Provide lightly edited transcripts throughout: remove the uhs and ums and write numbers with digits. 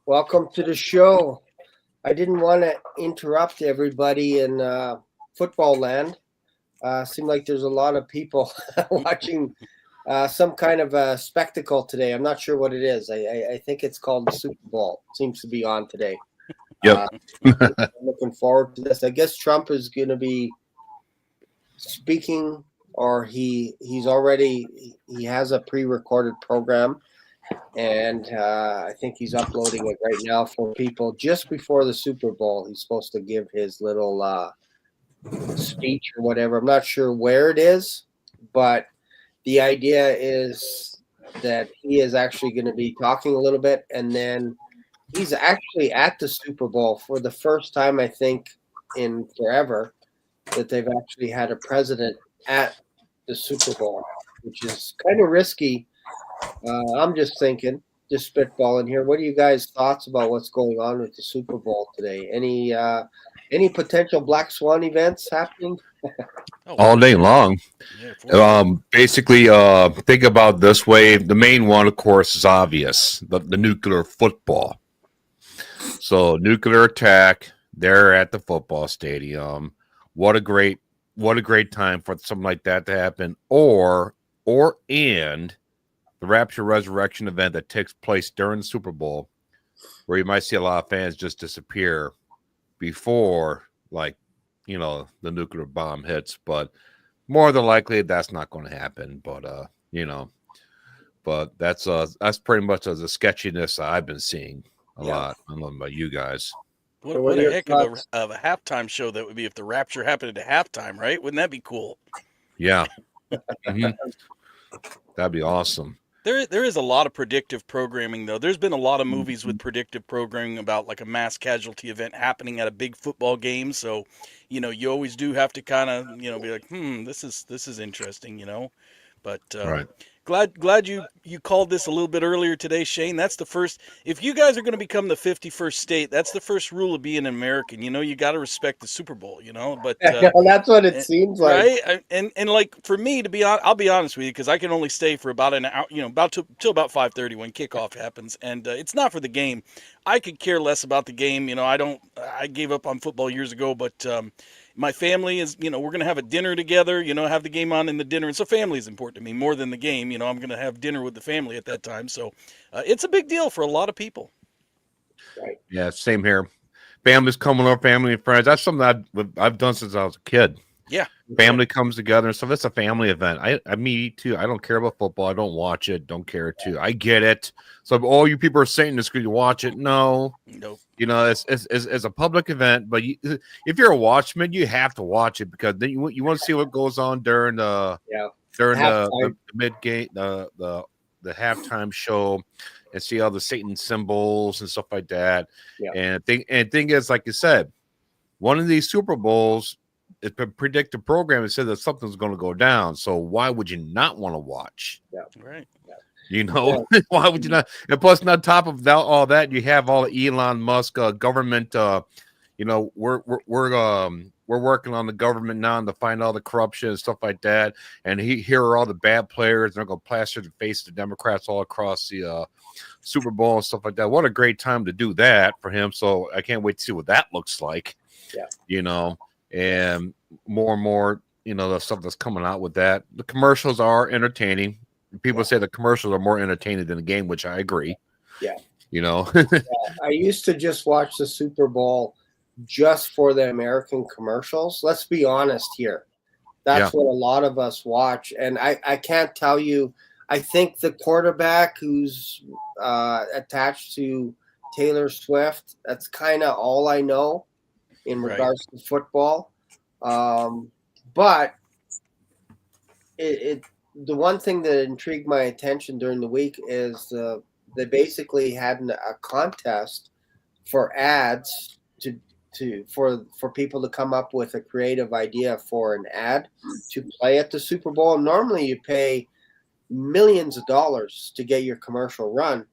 Welcome to the show. I didn't want to interrupt everybody in football land. Seemed like there's a lot of people watching some kind of a spectacle today. I'm not sure what it is. I think it's called the Super Bowl. Seems to be on today. Yep. I'm looking forward to this. I guess Trump is going to be speaking, or he has a pre-recorded program, and I think he's uploading it right now for people just before the Super Bowl. He's supposed to give his little speech or whatever. I'm not sure where it is, but the idea is that he is actually going to be talking a little bit, and then he's actually at the Super Bowl for the first time, I think, in forever, that they've actually had a president at the Super Bowl, which is kind of risky. I'm just thinking, just spitballing here. What are you guys' thoughts about what's going on with the Super Bowl today? Any potential Black Swan events happening? All day long. Basically, think about it this way. The main one, of course, is obvious: the nuclear football. So, nuclear attack. They're at the football stadium. What a great time for something like that to happen. And the Rapture Resurrection event that takes place during the Super Bowl, where you might see a lot of fans just disappear before, the nuclear bomb hits. But more than likely, that's not going to happen. But but that's pretty much the sketchiness I've been seeing a lot. I don't know about you guys. What a heck of a halftime show that would be if the Rapture happened at halftime, right? Wouldn't that be cool? Yeah. Mm-hmm. That'd be awesome. There is a lot of predictive programming, though. There's been a lot of movies with predictive programming about like a mass casualty event happening at a big football game. So, you always do have to kind of, be like, this is interesting, But right. Glad you called this a little bit earlier today, Shane. That's the first. If you guys are going to become the 51st state, that's the first rule of being an American. You got to respect the Super Bowl. But that's what it seems like, right? And like for me, to be honest, I'll be honest with you, because I can only stay for about an hour. Till about 5:30 when kickoff happens, and it's not for the game. I could care less about the game. I gave up on football years ago, but my family is, we're going to have a dinner together, have the game on in the dinner. And so family is important to me more than the game. I'm going to have dinner with the family at that time. So it's a big deal for a lot of people. Right. Yeah, same here. Families coming over, family and friends. That's something I've done since I was a kid. Yeah. Family comes together. So it's a family event. Me too. I don't care about football. I don't watch it. Don't care to. I get it. So all you people are saying this, could you watch it? No. Nope. It's a public event, but if you're a watchman, you have to watch it, because then you want to see what goes on during the mid game, the halftime show, and see all the Satan symbols and stuff like that. Yeah. And thing is, like you said, one of these Super Bowls, it's a predictive program. It says that something's going to go down. So why would you not want to watch? Yeah. Right. Why would you not? And plus, on top of all that, you have all the Elon Musk government. We're working on the government now to find all the corruption and stuff like that. And here are all the bad players. And they're going to plaster the face of the Democrats all across the Super Bowl and stuff like that. What a great time to do that for him. So I can't wait to see what that looks like. Yeah. And more and more, the stuff that's coming out with that. The commercials are entertaining. People say the commercials are more entertaining than the game, which I agree. Yeah. I used to just watch the Super Bowl just for the American commercials. Let's be honest here. That's what a lot of us watch. And I can't tell you, I think the quarterback who's attached to Taylor Swift, that's kind of all I know in regards to football. But the one thing that intrigued my attention during the week is they basically had a contest for ads for people to come up with a creative idea for an ad to play at the Super Bowl. Normally you pay millions of dollars to get your commercial run.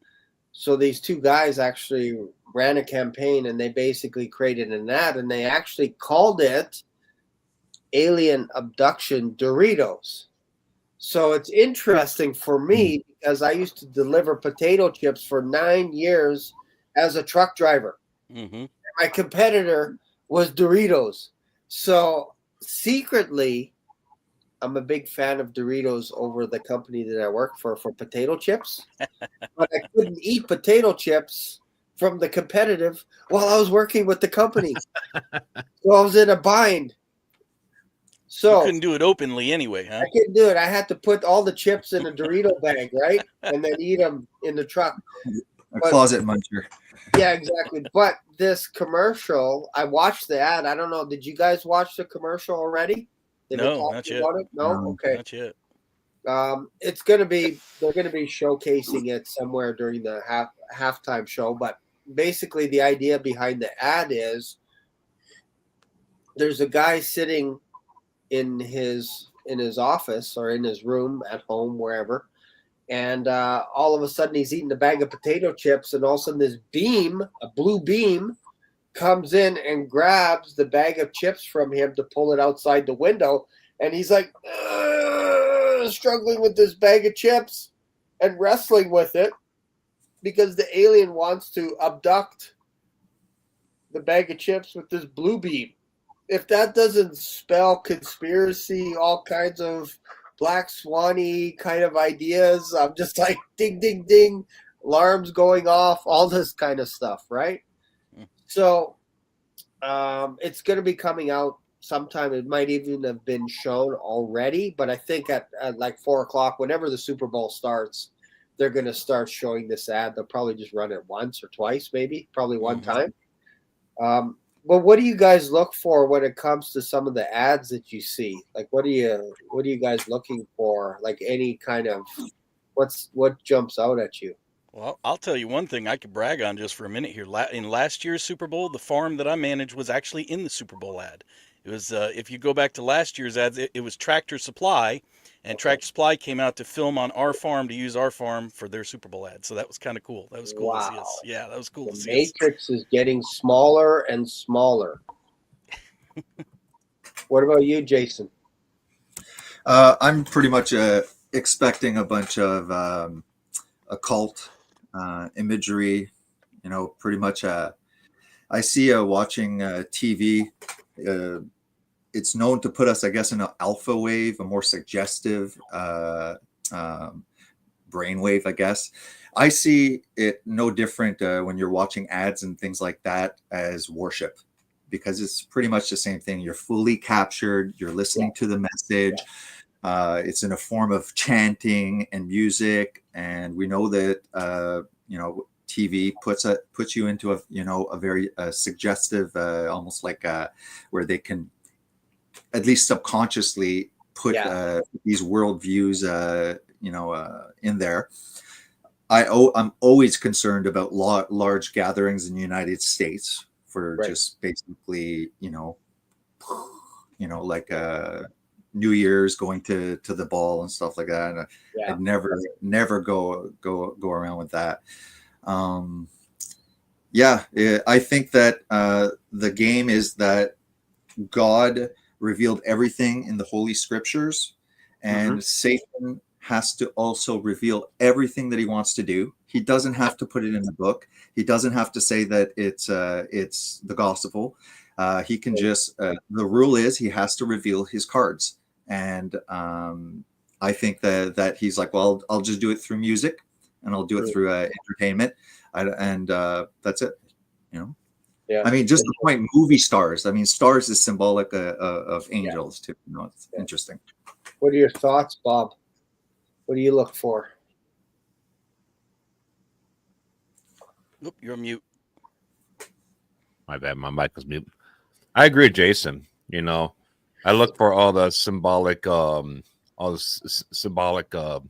So these two guys actually ran a campaign, and they basically created an ad, and they actually called it Alien Abduction Doritos. So it's interesting for me because I used to deliver potato chips for 9 years as a truck driver. Mm-hmm. My competitor was Doritos. So secretly, I'm a big fan of Doritos over the company that I work for potato chips. But I couldn't eat potato chips from the competitive while I was working with the company. So I was in a bind. So you couldn't do it openly anyway, huh? I couldn't do it. I had to put all the chips in a Dorito bag, right? And then eat them in the truck. Closet muncher. Yeah, exactly. But this commercial, I watched the ad. I don't know. Did you guys watch the commercial already? No, not yet. About it? No? Okay. Not yet. It's gonna be, they're gonna be showcasing it somewhere during the halftime show. But basically, the idea behind the ad is there's a guy sitting in his office or in his room at home, wherever, and all of a sudden he's eating a bag of potato chips, and all of a sudden this beam, a blue beam, comes in and grabs the bag of chips from him to pull it outside the window, and he's like struggling with this bag of chips and wrestling with it because the alien wants to abduct the bag of chips with this blue beam. If that doesn't spell conspiracy, all kinds of Black Swan-y kind of ideas, I'm just like, ding, ding, ding, alarms going off, all this kind of stuff, right? So it's going to be coming out sometime. It might even have been shown already, but I think at like 4 o'clock, whenever the Super Bowl starts, they're going to start showing this ad. They'll probably just run it once or twice, maybe, probably one time. But what do you guys look for when it comes to some of the ads that you see? Like, what are you guys looking for? Like any kind of, what jumps out at you? Well, I'll tell you one thing I could brag on just for a minute here. In last year's Super Bowl, the farm that I managed was actually in the Super Bowl ad. It was, if you go back to last year's ads, it was Tractor Supply, and Tractor Supply came out to film on our farm, to use our farm for their Super Bowl ad. So that was kind of cool. That was cool to see us. Yeah, that was cool to see us. The Matrix is getting smaller and smaller. What about you, Jason? I'm pretty much expecting a bunch of occult imagery. You know, pretty much. I see watching TV. It's known to put us, I guess, in an alpha wave, a more suggestive brainwave, I guess. I see it no different when you're watching ads and things like that as worship, because it's pretty much the same thing. You're fully captured. You're listening to the message. It's in a form of chanting and music, and we know that TV puts you into a very suggestive, almost like where they can at least subconsciously put these worldviews, in there. I'm always concerned about large gatherings in the United States for just basically, like New Year's, going to the ball and stuff like that. And I'd never go around with that. I think that the game is that God revealed everything in the Holy Scriptures, and Satan has to also reveal everything that he wants to do. He doesn't have to put it in the book. He doesn't have to say that it's the gospel. He can just the rule is he has to reveal his cards, and I think that he's like, well, I'll just do it through music, and I'll do it through entertainment, and that's it. I mean, just the point, movie stars. I mean, stars is symbolic of angels too. It's interesting. What are your thoughts, Bob? What do you look for? Oop, you're on mute. My bad, my mic was mute. I agree with Jason. I look for all the symbolic,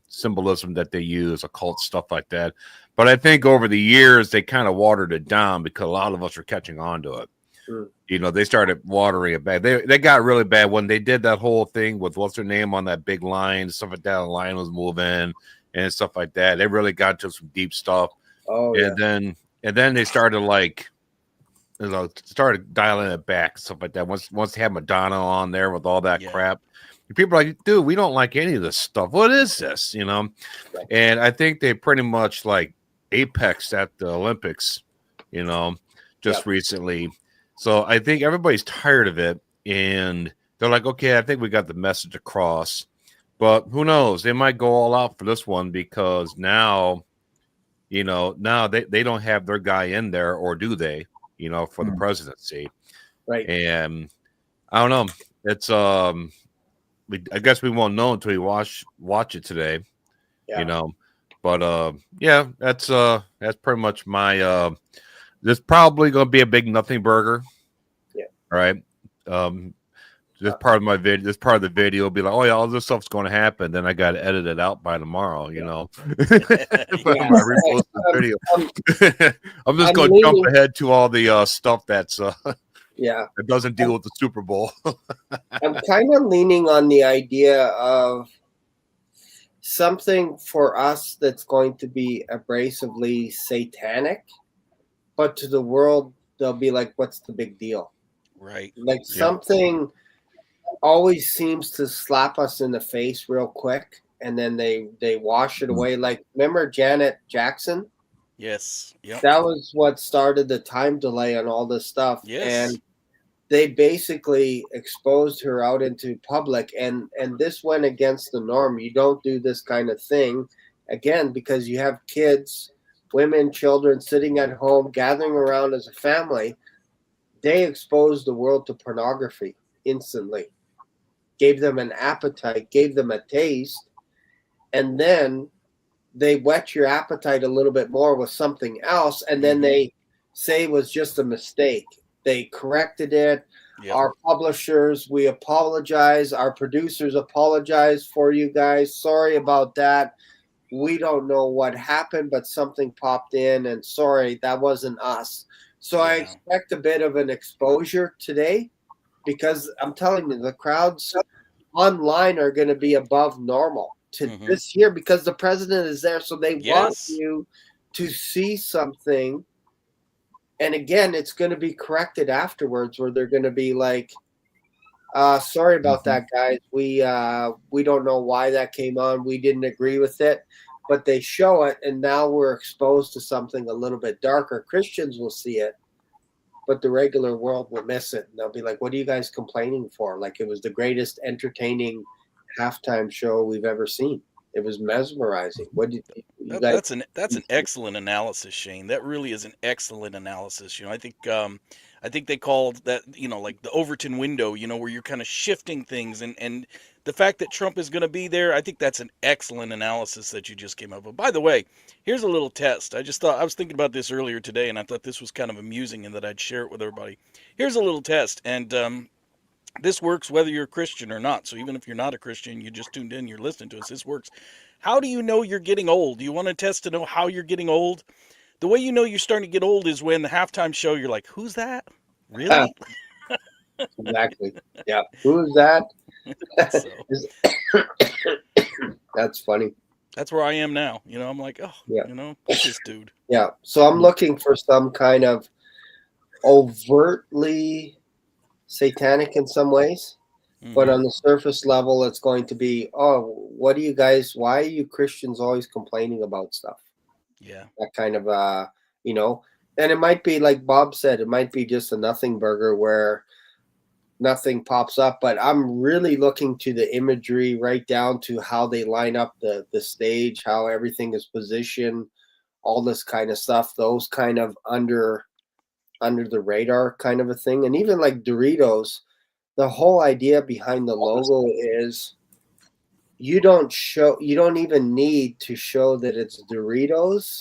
symbolism that they use, occult stuff like that. But I think over the years they kind of watered it down because a lot of us are catching on to it. Sure. They started watering it back. They got really bad when they did that whole thing with what's her name on that big line, stuff like that. The line was moving and stuff like that. They really got to some deep stuff. Oh, and then they started started dialing it back, stuff like that. Once they had Madonna on there with all that crap, and people are like, dude, we don't like any of this stuff. What is this? Right. And I think they pretty much like apex at the Olympics just recently. So I think everybody's tired of it, and they're like, okay, I think we got the message across. But who knows? They might go all out for this one because now, now they don't have their guy in there, or do they, for the presidency. Right. And I don't know. It's I guess we won't know until we watch it today. Yeah. But yeah, that's pretty much my there's probably gonna be a big nothing burger. Yeah. Right. This part of my video, this part of the video will be like, oh yeah, all this stuff's going to happen. Then I got to edit it out by tomorrow, Yeah. When I repost the video. I'm just going to jump ahead to all the stuff that's that doesn't deal with the Super Bowl. I'm kind of leaning on the idea of something for us that's going to be abrasively satanic, but to the world they'll be like, what's the big deal? Right. Like something always seems to slap us in the face real quick, and then they wash it away. Like, remember Janet Jackson? Yes. Yep. That was what started the time delay on all this stuff. Yes. And they basically exposed her out into public, and this went against the norm. You don't do this kind of thing, again, because you have kids, women, children sitting at home, gathering around as a family. They exposed the world to pornography instantly, gave them an appetite, gave them a taste, and then they whet your appetite a little bit more with something else, and then they say it was just a mistake. They corrected it. Yep. Our publishers, we apologize. Our producers apologize for you guys. Sorry about that. We don't know what happened, but something popped in, and sorry, that wasn't us. So I expect a bit of an exposure today, because I'm telling you, the crowds online are going to be above normal to this year, because the president is there. So they want you to see something. And again, it's going to be corrected afterwards, where they're going to be like, sorry about that, guys. We don't know why that came on. We didn't agree with it. But they show it, and now we're exposed to something a little bit darker. Christians will see it, but the regular world will miss it. And they'll be like, what are you guys complaining for? Like, it was the greatest entertaining halftime show we've ever seen. It was mesmerizing. What did you guys? That's an excellent analysis, Shane. That really is an excellent analysis. I think they called that, like the Overton window, where you're kind of shifting things, and the fact that Trump is going to be there, I think that's an excellent analysis that you just came up with. By the way, here's a little test. I was thinking about this earlier today, and I thought this was kind of amusing and that I'd share it with everybody. Here's a little test, and this works whether you're a Christian or not. So even if you're not a Christian, you just tuned in, you're listening to us, this works. How do you know you're getting old? Do you want to test to know how you're getting old? The way you know you're starting to get old is when the halftime show, you're like, who's that? Really? Exactly. Yeah. Who's that? That's funny. That's where I am now. I'm like, who's this dude? Yeah. So I'm looking for some kind of overtly satanic in some ways, but on the surface level, it's going to be, why are you Christians always complaining about stuff? Yeah. That kind of, and it might be like Bob said, it might be just a nothing burger where nothing pops up, but I'm really looking to the imagery, right down to how they line up the stage, how everything is positioned, all this kind of stuff, those kind of under the radar kind of a thing. And even like Doritos, the whole idea behind the logo is you don't even need to show that it's Doritos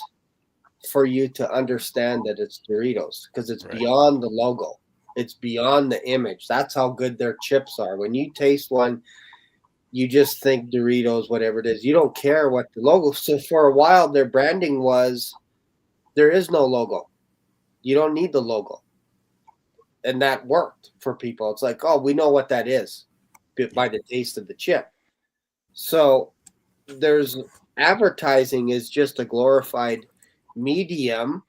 for you to understand that it's Doritos, because it's beyond the logo. It's beyond the image. That's how good their chips are. When you taste one, you just think Doritos, whatever it is. You don't care what the logo. So for a while, their branding was, there is no logo. You don't need the logo. And that worked for people. It's like, we know what that is by the taste of the chip. So there's advertising is just a glorified medium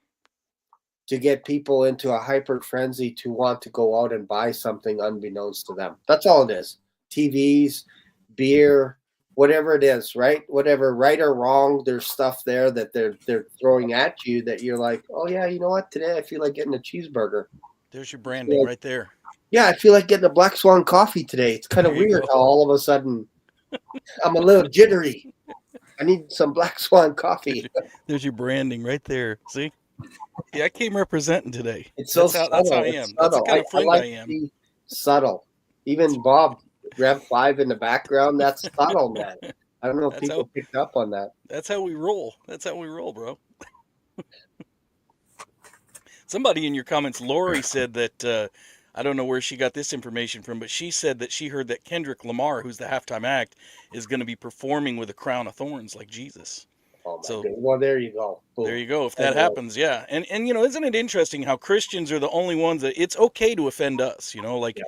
to get people into a hyper frenzy to want to go out and buy something unbeknownst to them. That's all it is. TVs, beer, whatever it is, right? Whatever, right or wrong, there's stuff there that they're throwing at you that you're like, oh yeah, you know what? Today I feel like getting a cheeseburger. There's your branding right there. Yeah, I feel like getting a Black Swan coffee today. It's kind of There you weird go. how all of a sudden I'm a little jittery. I need some Black Swan coffee. There's your branding right there. See? Yeah, I came representing today. It's so That's subtle. how I It's am. That's the subtle. kind of friend like I am. to be subtle. Even Bob, Rev 5 in the background, that's subtle, man. I don't know if That's people picked up on that. That's how we roll. That's how we roll, bro. Somebody in your comments, Lori, said that I don't know where she got this information from, but she said that she heard that Kendrick Lamar, who's the halftime act, is going to be performing with a crown of thorns like Jesus. Oh my So- goodness. Well, there you go. Boom. There you go. If that Okay. happens, yeah. And you know, isn't it interesting how Christians are the only ones that it's okay to offend us, you know, like Yeah.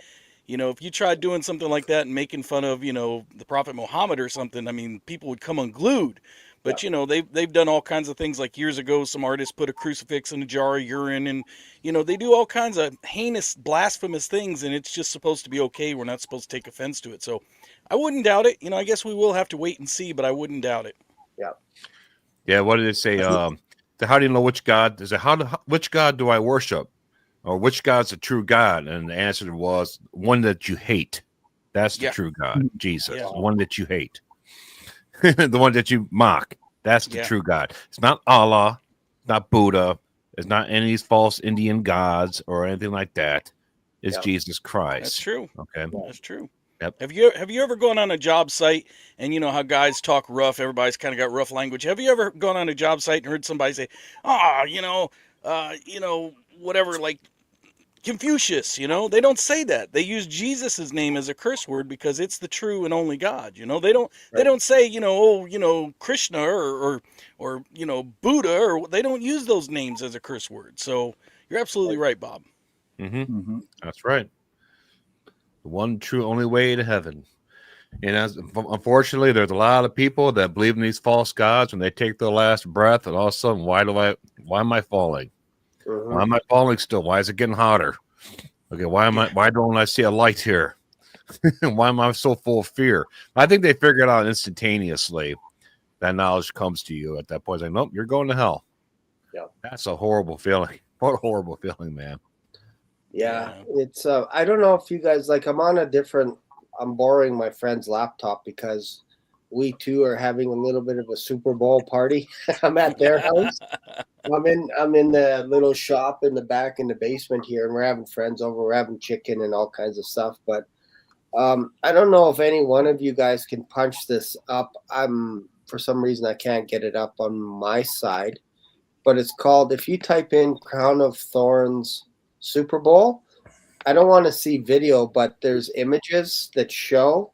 you know, if you tried doing something like that and making fun of, you know, the Prophet Muhammad or something, I mean, people would come unglued. But you know, they've done all kinds of things. Like years ago, some artists put a crucifix in a jar of urine, and you know, they do all kinds of heinous, blasphemous things, and it's just supposed to be okay. We're not supposed to take offense to it. So I wouldn't doubt it. You know, I guess we will have to wait and see, but I wouldn't doubt it. Yeah, what did it say? So how do you know which God is it? Which God do I worship, or which God's the true God? And the answer was one that you hate. That's the Yeah. true God, Jesus. Yeah. The one that you hate, the one that you mock. That's the Yeah. true God. It's not Allah, it's not Buddha, it's not any of these false Indian gods or anything like that. It's Yeah. Jesus Christ. That's true. Okay. That's true. Yep. Have you ever gone on a job site and you know how guys talk rough? Everybody's kind of got rough language. Have you ever gone on a job site and heard somebody say, you know, whatever, like Confucius? You know, they don't say that. They use Jesus's name as a curse word because it's the true and only God. You know, they don't say, you know, Krishna or you know, Buddha, or they don't use those names as a curse word. So you're absolutely right, Bob. Mm-hmm. That's right. The one true only way to heaven. And unfortunately, there's a lot of people that believe in these false gods when they take their last breath, and all of a sudden, why am I falling? Mhm. Why am I falling still? Why is it getting hotter? Okay, why don't I see a light here? Why am I so full of fear? I think they figured it out instantaneously. That knowledge comes to you at that point. It's like, nope, you're going to hell. Yeah. That's a horrible feeling. What a horrible feeling, man. Yeah, it's I don't know if you guys like I'm borrowing my friend's laptop because we too are having a little bit of a Super Bowl party. I'm at their house. I'm in the little shop in the back in the basement here, and we're having friends over. We're having chicken and all kinds of stuff. But I don't know if any one of you guys can punch this up. For some reason I can't get it up on my side. But it's called, if you type in Crown of Thorns Super Bowl, I don't want to see video, but there's images that show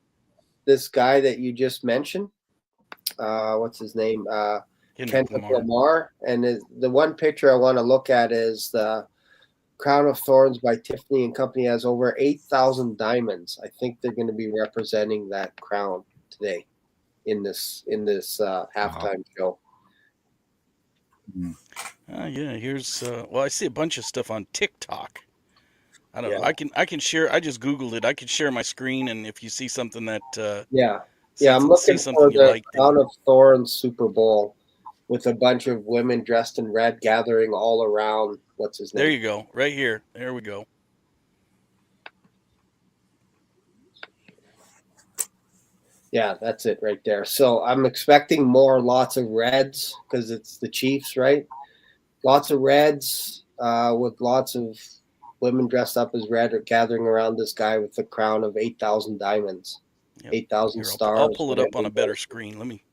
this guy that you just mentioned. What's his name? Kendrick Lamar. And the one picture I want to look at is the Crown of Thorns by Tiffany and Company. Has over 8,000 diamonds. I think they're going to be representing that crown today in this halftime show. Yeah, here's well, I see a bunch of stuff on TikTok. I don't know. Yeah. I can share. I just Googled it. I can share my screen, and if you see something that I'm looking for the Crown of Thorns Super Bowl with a bunch of women dressed in red gathering all around. What's his name? There you go, right here. There we go. Yeah, that's it right there. So I'm expecting lots of reds because it's the Chiefs, right? Lots of reds with lots of women dressed up as red are gathering around this guy with the crown of 8,000 diamonds, Yep. 8,000 stars. I'll pull it up on a better screen. Let me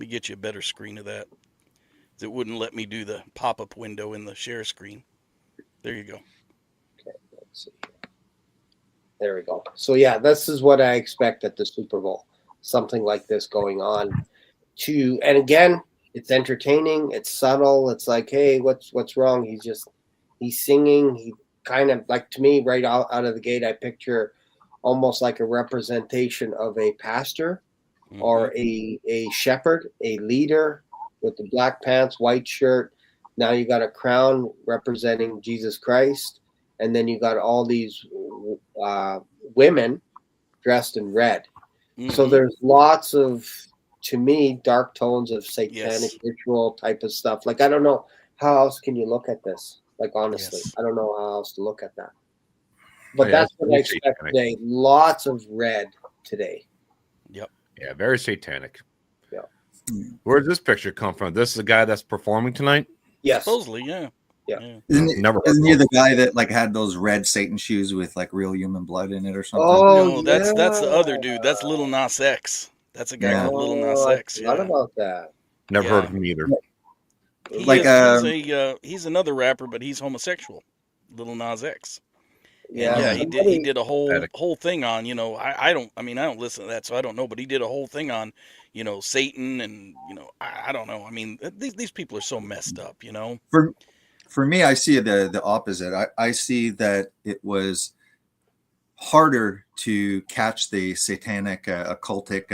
get you a better screen of that. It wouldn't let me do the pop-up window in the share screen. There you go. Okay, let's see. There we go. So yeah, this is what I expect at the Super Bowl. Something like this going on. And again, it's entertaining. It's subtle. It's like, hey, what's wrong? He's singing. He kind of like, to me, right out of the gate, I picture almost like a representation of a pastor or a shepherd, a leader with the black pants, white shirt. Now you got a crown representing Jesus Christ, and then you got all these women dressed in red. So there's lots of, to me, dark tones of satanic Yes. ritual type of stuff. Like, I don't know how else can you look at this. Like, honestly, Yes. I don't know how else to look at that. But Yeah, that's it's what I very expect satanic. today. Lots of red today. Yep. Yeah, very satanic. Yeah. Where does this picture come from? This is the guy that's performing tonight? Yes. Supposedly, yeah. Yeah. Isn't he the guy that like had those red Satan shoes with like real human blood in it or something? No, Oh, that's the yeah. other dude. That's Lil Nas X. That's a guy Yeah. called Lil Nas I X. forgot Yeah. about that. Never heard Yeah. of him either. Like, He's another rapper, but he's homosexual. Lil Nas X. Yeah. And yeah, he somebody- did a whole Pathetic. thing on, I don't listen to that, so I don't know, but he did a whole thing on, Satan and, I don't know. I mean, these people are so messed up, For me, I see the opposite. I see that it was harder to catch the satanic occultic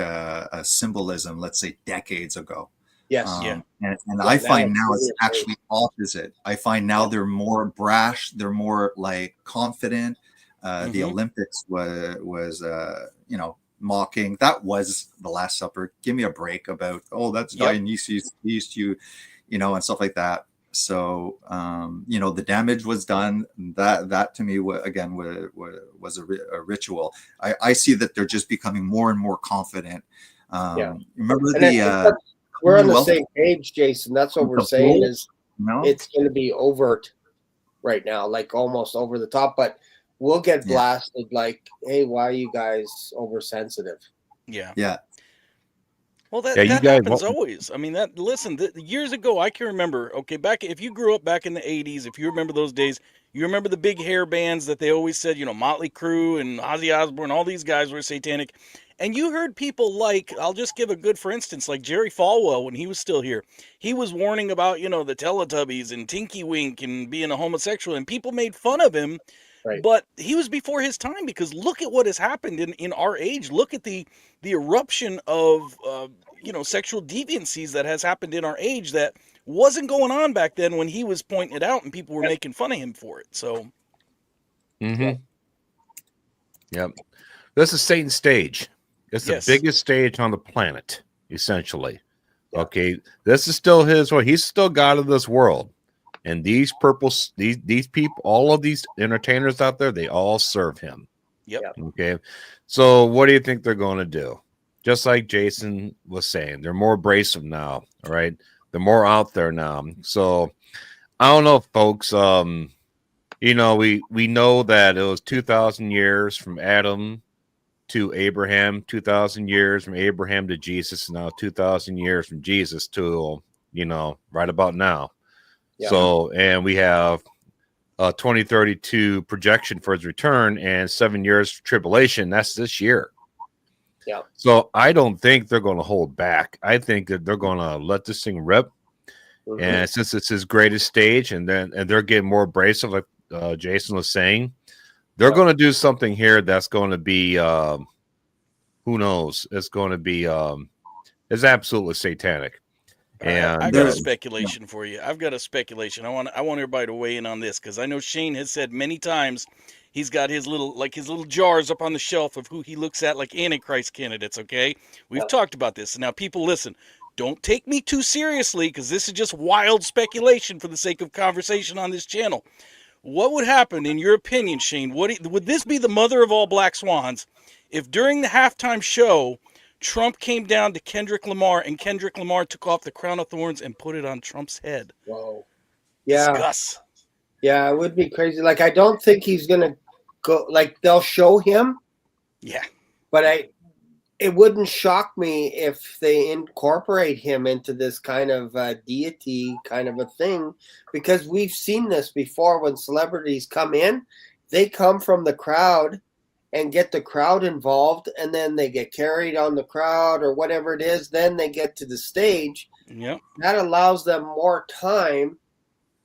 symbolism, let's say decades ago. Yes. And Yeah, I find now it's it's actually opposite. I find now they're more brash, they're more like confident. The Olympics was mocking. That was the Last Supper. Give me a break about, that's Dionysius used to, and stuff like that. So the damage was done. That to me again was a ritual. I see that they're just becoming more and more confident. Remember and we're on the same page, Jason. That's what we're saying is it's going to be overt right now, like almost over the top, but we'll get blasted like, hey, why are you guys oversensitive? Yeah. Well, that you guys happens always. I mean, years ago, I can remember, if you grew up back in the 80s, if you remember those days, you remember the big hair bands that they always said, Motley Crue and Ozzy Osbourne, all these guys were satanic. And you heard people like, I'll just give a good for instance, like Jerry Falwell when he was still here. He was warning about, the Teletubbies and Tinky Wink and being a homosexual, and people made fun of him. Right. But he was before his time, because look at what has happened in our age. Look at the eruption of sexual deviancies that has happened in our age that wasn't going on back then when he was pointing it out and people were making fun of him for it. So Yep. This is Satan's stage. It's the biggest stage on the planet, essentially. Okay, this is still his way. He's still God of this world. And these people, all of these entertainers out there, they all serve him. Yep. Okay. So what do you think they're going to do? Just like Jason was saying, they're more abrasive now. All right. They're more out there now. So I don't know, folks. We know that it was 2,000 years from Adam to Abraham, 2,000 years from Abraham to Jesus, and now 2,000 years from Jesus to, right about now. Yeah. So, and we have a 2032 projection for his return and 7 years tribulation. That's this year. Yeah. So I don't think they're going to hold back. I think that they're going to let this thing rip. And since it's his greatest stage, and they're getting more abrasive, like Jason was saying, they're going to do something here that's going to be, who knows? It's going to be, it's absolutely satanic. And I got a speculation for you. I've got a speculation. I want everybody to weigh in on this, because I know Shane has said many times he's got his little jars up on the shelf of who he looks at like Antichrist candidates. Okay, we've talked about this. Now, people, listen. Don't take me too seriously, because this is just wild speculation for the sake of conversation on this channel. What would happen, in your opinion, Shane? Would this be the mother of all black swans if during the halftime show Trump came down to Kendrick Lamar and Kendrick Lamar took off the crown of thorns and put it on Trump's head? Whoa. Yeah. Discuss. Yeah, it would be crazy. Like, I don't think he's going to go, like, they'll show him. Yeah. But it wouldn't shock me if they incorporate him into this kind of deity kind of a thing, because we've seen this before when celebrities come in. They come from the crowd and get the crowd involved, and then they get carried on the crowd or whatever it is. Then they get to the stage. Yep. That allows them more time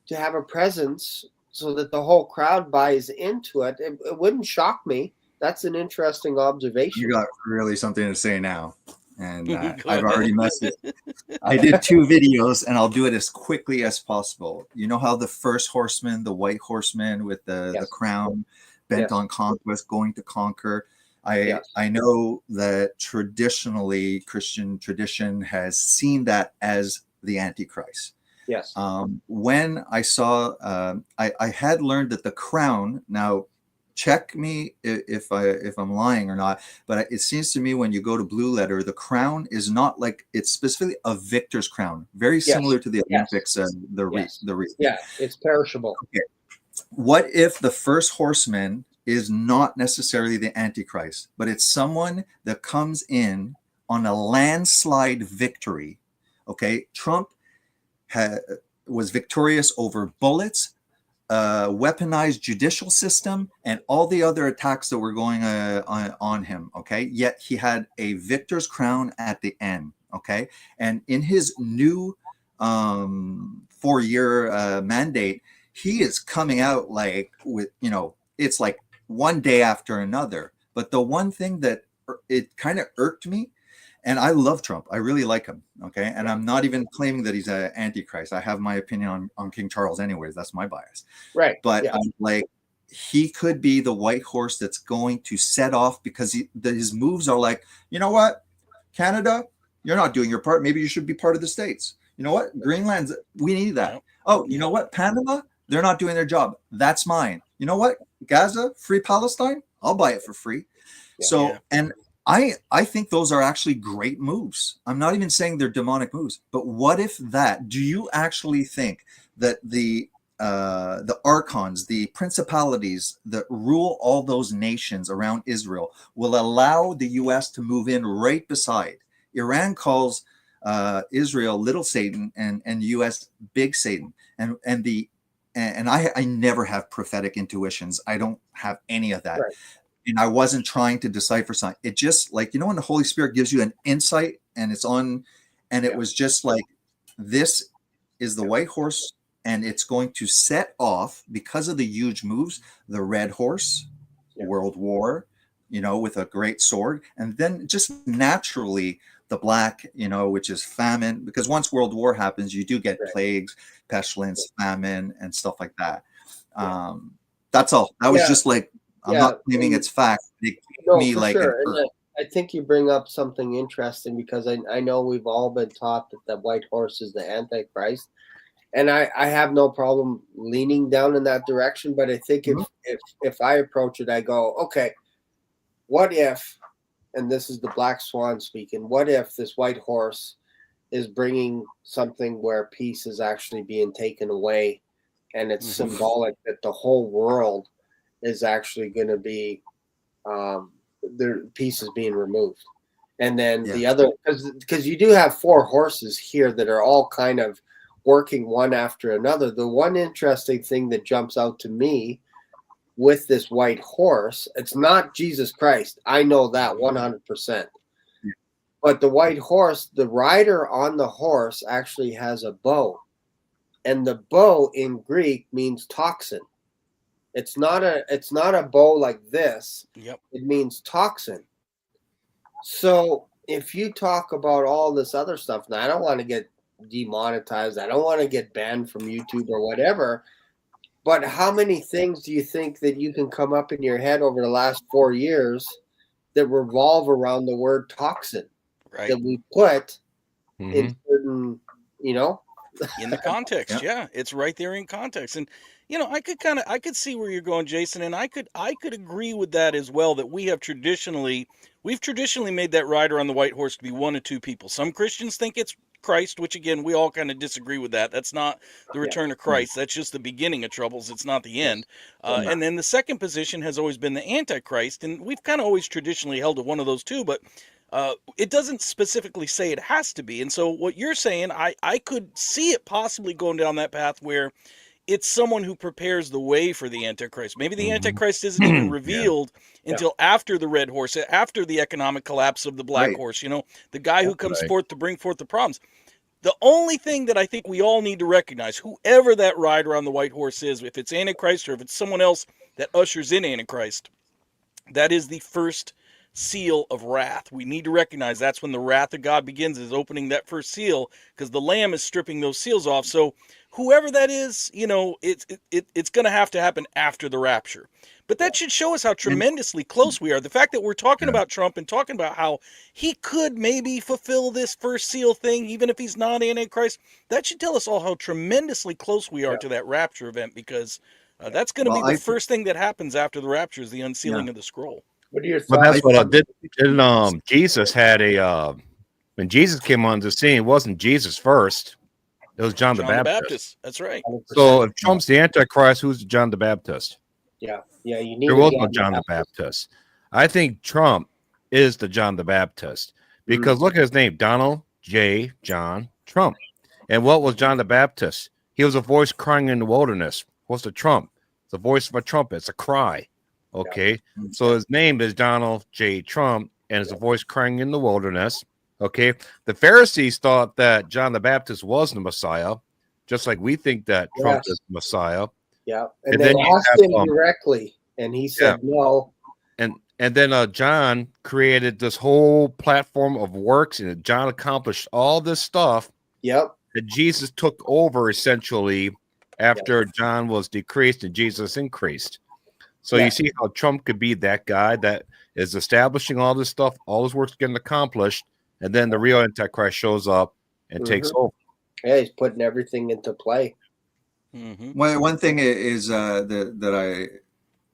to have a presence so that the whole crowd buys into it. It wouldn't shock me. That's an interesting observation. You got really something to say now. And I've already messaged. I did 2 videos, and I'll do it as quickly as possible. You know how the first horseman, the white horseman with the crown, bent on conquest, going to conquer. I know that traditionally Christian tradition has seen that as the Antichrist. Yes. When I saw, I had learned that the crown. Now, check me if I'm lying or not. But it seems to me when you go to Blue Letter, the crown is not like, it's specifically a victor's crown, very similar to the Olympics and the wreath. Yeah, it's perishable. Okay. What if the first horseman is not necessarily the Antichrist, but it's someone that comes in on a landslide victory? Okay, Trump was victorious over bullets, weaponized judicial system, and all the other attacks that were going on him. Okay, yet he had a victor's crown at the end. Okay, and in his new 4-year mandate, he is coming out like with, it's like one day after another. But the one thing that it kind of irked me, and I love Trump, I really like him. Okay, and I'm not even claiming that he's an Antichrist. I have my opinion on King Charles anyways. That's my bias. Right. But I'm like, he could be the white horse that's going to set off, because his moves are like, you know what, Canada, you're not doing your part. Maybe you should be part of the States. You know what, Greenland, we need that. Oh, you know what, Panama, they're not doing their job. That's mine. You know what, Gaza, free Palestine, I'll buy it for free. And I think those are actually great moves. I'm not even saying they're demonic moves, but what if do you actually think that the archons, the principalities that rule all those nations around Israel will allow the U.S. to move in right beside? Iran calls Israel little Satan and U.S. big Satan. And I never have prophetic intuitions. I don't have any of that. Right. And I wasn't trying to decipher something. It just, like, when the Holy Spirit gives you an insight and it's on, and it was just like, this is the white horse, and it's going to set off, because of the huge moves, the red horse, World War, with a great sword. And then just naturally the black, which is famine, because once World War happens, you do get plagues, pestilence, famine, and stuff like that. That's all. That was just like, I'm not claiming it's fact. Me like sure. I think you bring up something interesting, because I know we've all been taught that the white horse is the Antichrist, and I have no problem leaning down in that direction. But I think if I approach it, I go, okay, what if, and this is the Black Swan speaking, what if this white horse is bringing something where peace is actually being taken away, and it's symbolic that the whole world is actually going to be their peace is being removed. And then the other, because you do have 4 horses here that are all kind of working one after another. The one interesting thing that jumps out to me with this white horse, it's not Jesus Christ. I know that 100%. But the white horse, the rider on the horse actually has a bow. And the bow in Greek means toxin. It's not a bow like this. Yep. It means toxin. So if you talk about all this other stuff, now I don't want to get demonetized. I don't want to get banned from YouTube or whatever. But how many things do you think that you can come up in your head over the last 4 years that revolve around the word toxin that we put in certain, in the context? It's right there in context. And I could see where you're going, Jason, and I could agree with that as well, that we've traditionally made that rider on the white horse to be one of 2 people. Some Christians think it's Christ, which again, we all kind of disagree with that. That's not the return of Christ. That's just the beginning of troubles. It's not the end. And then the second position has always been the Antichrist, and we've kind of always traditionally held to one of those 2, but it doesn't specifically say it has to be. And so what you're saying, I could see it possibly going down that path where it's someone who prepares the way for the Antichrist. Maybe the Antichrist isn't even revealed until after the red horse, after the economic collapse of the black horse, the guy who comes forth to bring forth the problems. The only thing that I think we all need to recognize, whoever that rider on the white horse is, if it's Antichrist or if it's someone else that ushers in Antichrist, that is the first seal of wrath. We need to recognize that's when the wrath of God begins, is opening that first seal, because the Lamb is stripping those seals off. So whoever that is, you know, it's going to happen after the rapture. But that should show us how tremendously close we are. The fact that we're talking about Trump and talking about how he could maybe fulfill this first seal thing, even if he's not Antichrist, that should tell us all how tremendously close we are to that rapture event, because that's going to be the first thing that happens after the rapture is the unsealing of the scroll. What are your But thoughts? that's what I did. Jesus had a when Jesus came onto the scene, it wasn't Jesus first. It was John the Baptist. That's right. 100%. So if Trump's the Antichrist, who's John the Baptist? Yeah, you need. There was no John the Baptist. I think Trump is the John the Baptist because look at his name, Donald J. John Trump. And what was John the Baptist? He was a voice crying in the wilderness. What's the Trump? It's the voice of a trumpet. It's a cry. Okay, so his name is Donald J. Trump, and it's a voice crying in the wilderness. Okay, the Pharisees thought that John the Baptist was the Messiah, just like we think that Trump is the Messiah. Yeah, and they asked him directly, and he said no. And then John created this whole platform of works, and John accomplished all this stuff. Yep. That Jesus took over essentially after John was decreased and Jesus increased. So you see how Trump could be that guy that is establishing all this stuff, all his work's getting accomplished, and then the real Antichrist shows up and takes over. Yeah, he's putting everything into play. One thing is that I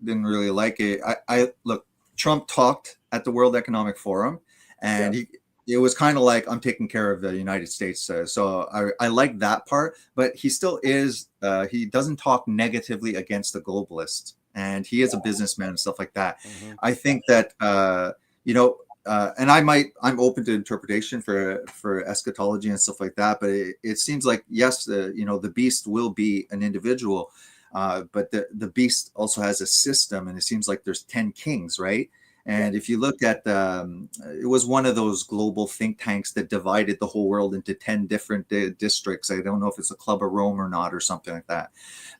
didn't really like it. I look, Trump talked at the World Economic Forum, and it was kind of like, I'm taking care of the United States. So I like that part, but he still is, he doesn't talk negatively against the globalists. And he is a businessman and stuff like that. I think that, and I'm open to interpretation for eschatology and stuff like that. But it seems like, yes, the beast will be an individual, but the beast also has a system. And it seems like there's 10 kings, right? And if you look at, it was one of those global think tanks that divided the whole world into 10 different districts. I don't know if it's a Club of Rome or not, or something like that.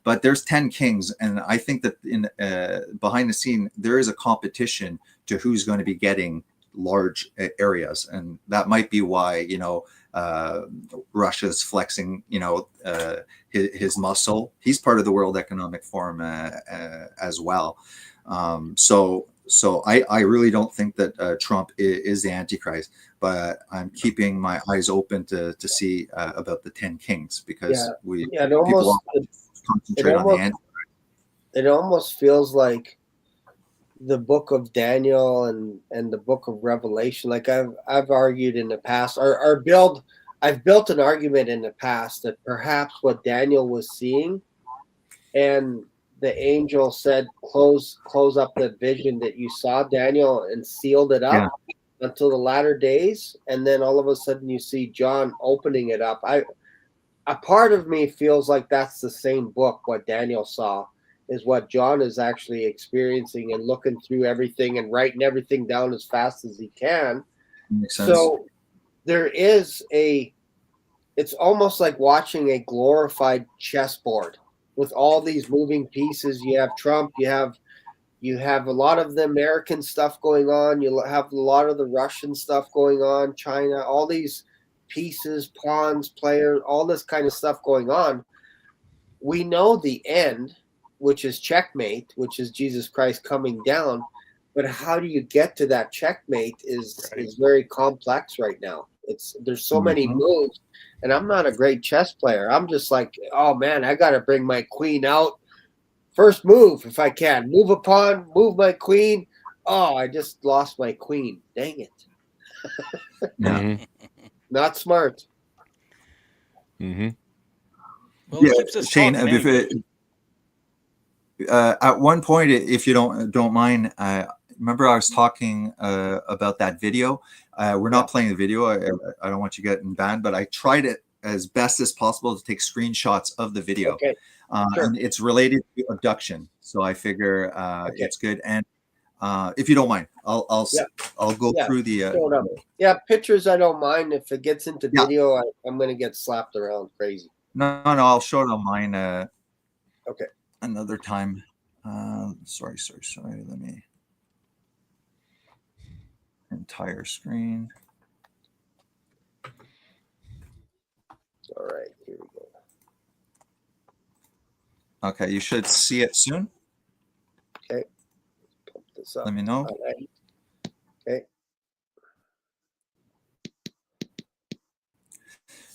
But there's 10 kings. And I think that in behind the scene, there is a competition to who's going to be getting large areas. And that might be why, Russia's flexing, his muscle. He's part of the World Economic Forum as well. So I really don't think that Trump is the Antichrist, but I'm keeping my eyes open to see about the 10 kings, because it almost concentrate on the Antichrist. It almost feels like the book of Daniel and the book of Revelation. Like I've argued in the past, I've built an argument in the past that perhaps what Daniel was seeing, and the angel said, close up the vision that you saw, Daniel, and sealed it up until the latter days. And then all of a sudden you see John opening it up. A part of me feels like that's the same book. What Daniel saw is what John is actually experiencing, and looking through everything and writing everything down as fast as he can. Makes sense. So there is it's almost like watching a glorified chessboard with all these moving pieces. You have Trump, you have a lot of the American stuff going on, you have a lot of the Russian stuff going on, China, all these pieces, pawns, players, all this kind of stuff going on. We know the end, which is checkmate, which is Jesus Christ coming down. But how do you get to that checkmate is very complex right now. There's so many moves, and I'm not a great chess player. I'm just like, oh man, I got to bring my queen out. First move, if I can. Move a pawn, move my queen. Oh, I just lost my queen. Dang it. Not smart. Well, it keeps us Shane, talking at one point, if you don't mind, remember I was talking about that video. We're not playing the video. I don't want you getting banned, but I tried it as best as possible to take screenshots of the video. Okay. Sure. And it's related to abduction, so I figure it's good. And if you don't mind, I'll go through the pictures. I don't mind. If it gets into video, I'm going to get slapped around crazy. No, I'll show it on mine. Okay. Another time. Sorry. Let me entire screen. All right, here we go. Okay, you should see it soon. Okay. Put this up. Let me know. Okay.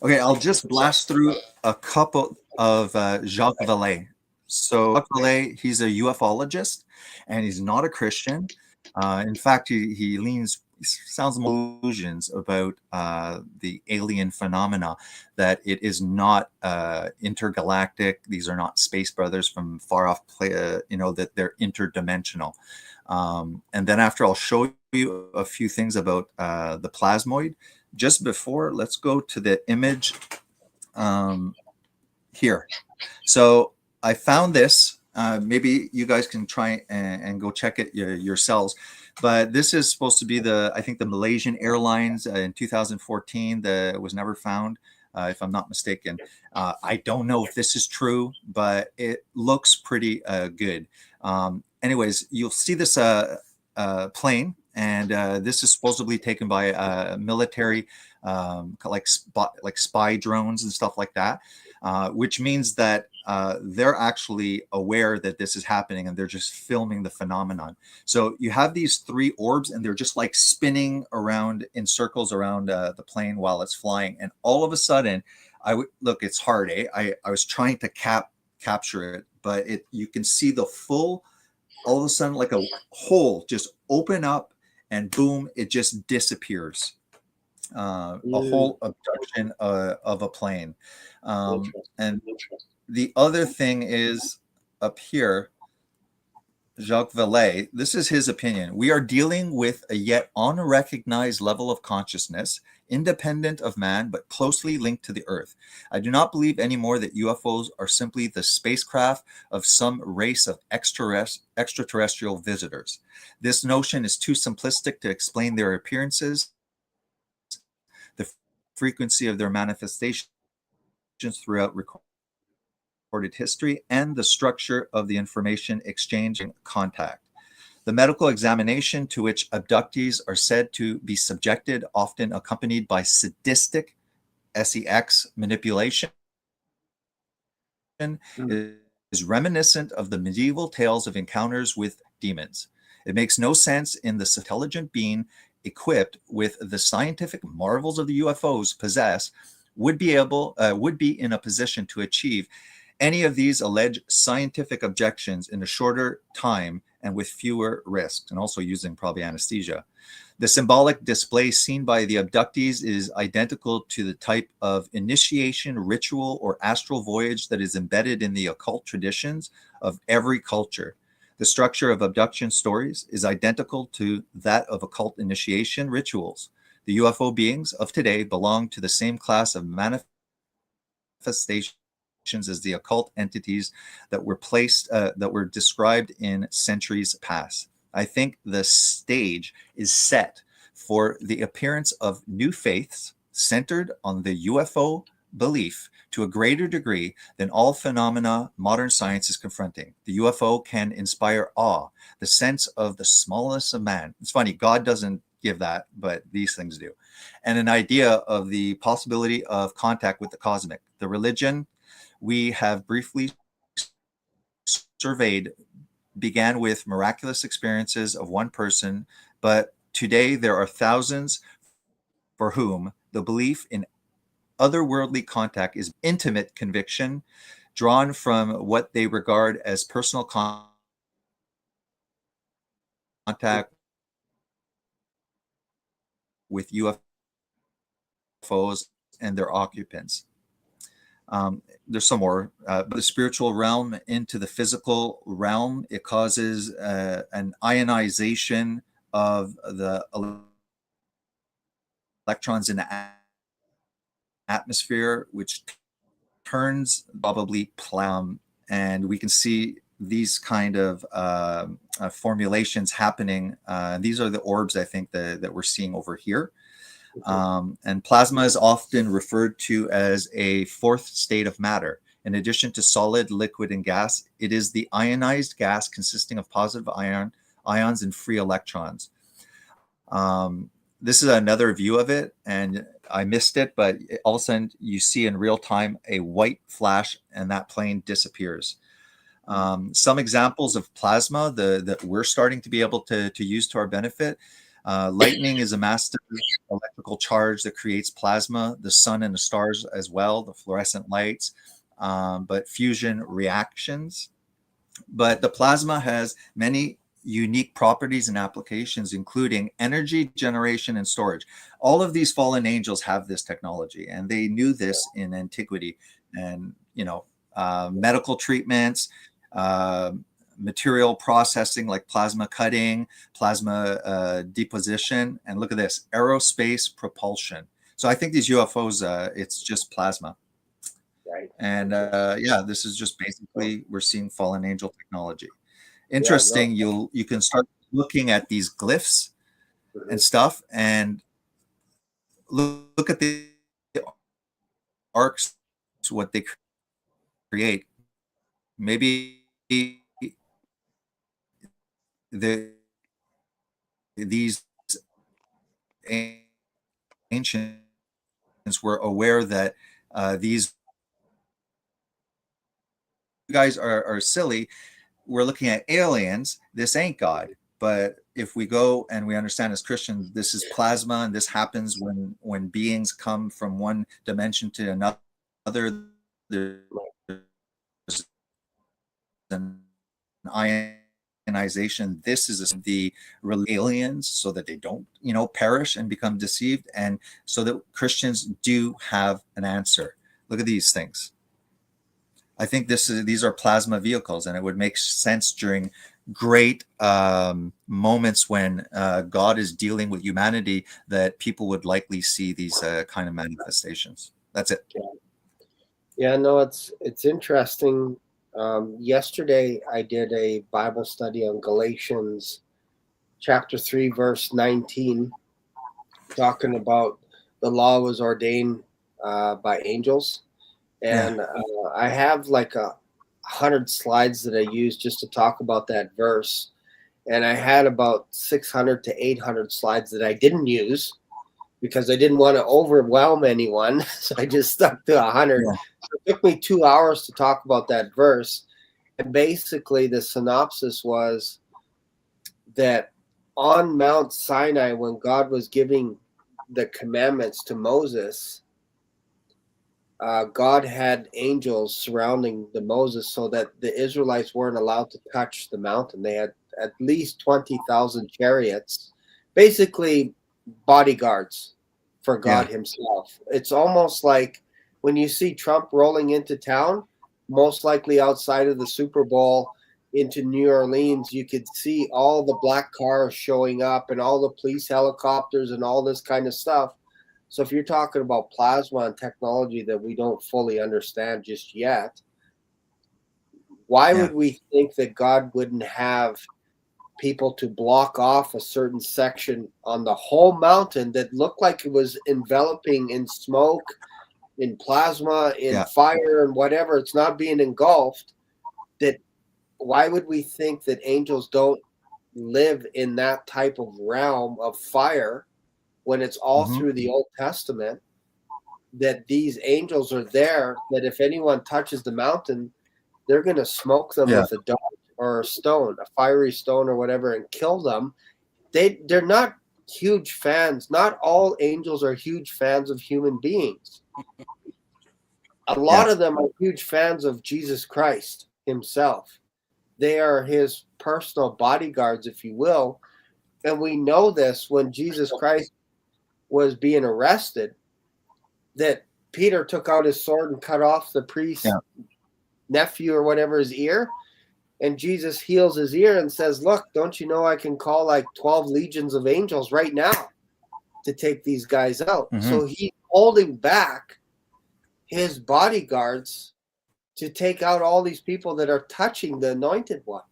Okay, I'll just blast through a couple of Jacques Vallée. So Jacques Vallée, he's a ufologist, and he's not a Christian. In fact, he sounds illusions about the alien phenomena, that it is not intergalactic. These are not space brothers from far off, that they're interdimensional. And then after, I'll show you a few things about the plasmoid. Just before, let's go to the image here. So I found this. Maybe you guys can try and go check it yourselves. But this is supposed to be I think the Malaysian Airlines in 2014 that was never found, if I'm not mistaken. I don't know if this is true, but it looks pretty good. Anyways, you'll see this plane. And this is supposedly taken by military, like spy drones and stuff like that, which means that they're actually aware that this is happening, and they're just filming the phenomenon. So you have these three orbs, and they're just like spinning around in circles around the plane while it's flying. And all of a sudden, look, it's hard, eh? I was trying to capture it, but you can see the full, all of a sudden, like a hole just open up. And boom, it just disappears. A whole abduction of a plane. And the other thing is up here, Jacques Vallée, this is his opinion. We are dealing with a yet unrecognized level of consciousness, independent of man, but closely linked to the Earth. I do not believe anymore that UFOs are simply the spacecraft of some race of extraterrestrial visitors. This notion is too simplistic to explain their appearances, the frequency of their manifestations throughout recorded history, and the structure of the information exchange and contact. The medical examination to which abductees are said to be subjected, often accompanied by sadistic sex manipulation, is reminiscent of the medieval tales of encounters with demons. It makes no sense in this intelligent being equipped with the scientific marvels of the UFOs possess would be in a position to achieve any of these alleged scientific objections in a shorter time and with fewer risks, and also using probably anesthesia. The symbolic display seen by the abductees is identical to the type of initiation, ritual, or astral voyage that is embedded in the occult traditions of every culture. The structure of abduction stories is identical to that of occult initiation rituals. The UFO beings of today belong to the same class of manifestations as the occult entities that were described in centuries past. I think the stage is set for the appearance of new faiths centered on the UFO belief to a greater degree than all phenomena modern science is confronting. The UFO can inspire awe, the sense of the smallness of man. It's funny, God doesn't give that, but these things do. And an idea of the possibility of contact with the cosmic. The religion we have briefly surveyed began with miraculous experiences of one person, but today there are thousands for whom the belief in otherworldly contact is intimate conviction drawn from what they regard as personal contact with UFOs and their occupants. There's some more, but the spiritual realm into the physical realm, it causes an ionization of the electrons in the atmosphere, which turns probably and we can see these kind of formulations happening. These are the orbs, I think, that we're seeing over here. And plasma is often referred to as a fourth state of matter. In addition to solid, liquid, and gas, it is the ionized gas consisting of positive ions and free electrons. This is another view of it, and I missed it, but all of a sudden you see in real time a white flash, and that plane disappears. Some examples of plasma that we're starting to be able to use to our benefit. Lightning is a massive electrical charge that creates plasma, the sun and the stars as well, the fluorescent lights, but fusion reactions. But the plasma has many unique properties and applications, including energy generation and storage. All of these fallen angels have this technology, and they knew this in antiquity. And, medical treatments, material processing like plasma cutting, plasma deposition, and look at this, aerospace propulsion. So I think these UFOs, it's just plasma. Right. And this is just basically, we're seeing fallen angel technology. Interesting. You can start looking at these glyphs and stuff, and look at the arcs, what they create. Maybe these ancients were aware that these guys are silly. We're looking at aliens. This ain't God. But if we go and we understand as Christians, this is plasma, and this happens when beings come from one dimension to another. There's an ionization. This is the aliens, so that they don't, perish and become deceived, and so that Christians do have an answer. Look at these things. I think these are plasma vehicles, and it would make sense during great moments when God is dealing with humanity, that people would likely see these kind of manifestations. That's it. Yeah, no, it's interesting. Yesterday I did a Bible study on Galatians chapter 3, verse 19, talking about the law was ordained by angels. And I have like 100 slides that I use just to talk about that verse. And I had about 600 to 800 slides that I didn't use because I didn't want to overwhelm anyone. So I just stuck to 100. Yeah. So it took me 2 hours to talk about that verse. And basically the synopsis was that on Mount Sinai, when God was giving the commandments to Moses, God had angels surrounding the Moses so that the Israelites weren't allowed to touch the mountain. They had at least 20,000 chariots, basically bodyguards for God himself. It's almost like when you see Trump rolling into town, most likely outside of the Super Bowl into New Orleans, you could see all the black cars showing up and all the police helicopters and all this kind of stuff. So if you're talking about plasma and technology that we don't fully understand just yet, why would we think that God wouldn't have people to block off a certain section on the whole mountain that looked like it was enveloping in smoke, in plasma, in fire, and whatever? It's not being engulfed. That why would we think that angels don't live in that type of realm of fire? When it's all through the Old Testament, that these angels are there, that if anyone touches the mountain, they're going to smoke them with a dart or a stone, a fiery stone or whatever, and kill them. They're not huge fans. Not all angels are huge fans of human beings. A lot of them are huge fans of Jesus Christ himself. They are his personal bodyguards, if you will. And we know this when Jesus Christ was being arrested, that Peter took out his sword and cut off the priest's nephew or whatever his ear, and Jesus heals his ear and says, look, don't you know I can call like 12 legions of angels right now to take these guys out? So he's holding back his bodyguards to take out all these people that are touching the anointed one.